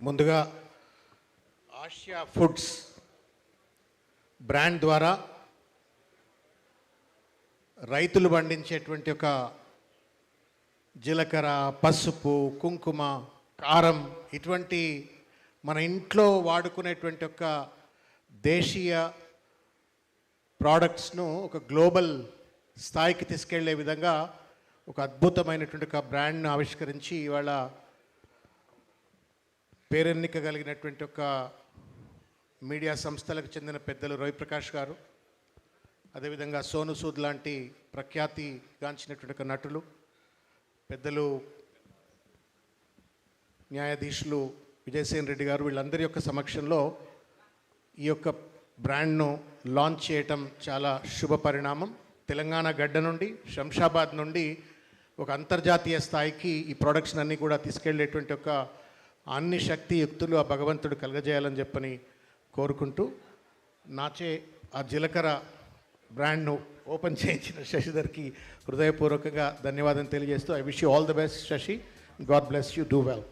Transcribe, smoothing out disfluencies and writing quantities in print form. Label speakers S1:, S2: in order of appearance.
S1: ముందుగా Asia foods brand ద్వారా రైతులు పండించేటువంటి ఒక జీలకర్ర, పసుపు, కుంకుమ, కారం ఇటువంటి మన ఇంట్లో వాడుకునేటువంటి ఒక దేశీయ ప్రోడక్ట్స్ను ఒక గ్లోబల్ స్థాయికి తీసుకెళ్లే విధంగా ఒక అద్భుతమైనటువంటి ఒక బ్రాండ్ను ఆవిష్కరించి ఇవాళ పేరెన్నిక కలిగినటువంటి ఒక మీడియా సంస్థలకు చెందిన పెద్దలు రవిప్రకాష్ గారు, అదేవిధంగా సోను సూద్ లాంటి ప్రఖ్యాతిగాంచినటువంటి ఒక నటులు, పెద్దలు న్యాయాధీశులు విజయసేన్ రెడ్డి గారు, వీళ్ళందరి యొక్క సమక్షంలో ఈ యొక్క బ్రాండ్ను లాంచ్ చేయటం చాలా శుభ పరిణామం. తెలంగాణ గడ్డ నుండి, శంషాబాద్ నుండి ఒక అంతర్జాతీయ స్థాయికి ఈ ప్రొడక్ట్స్ అన్నీ కూడా తీసుకెళ్లేటువంటి ఒక అన్ని శక్తియుక్తులు ఆ భగవంతుడు కలగజేయాలని చెప్పని కోరుకుంటూ, నాచే ఆ జీలకర్ర బ్రాండ్ను ఓపెన్ చేయించిన శశిధర్కి హృదయపూర్వకంగా ధన్యవాదం తెలియజేస్తూ, I wish you all the best Shashi. God bless you, do well.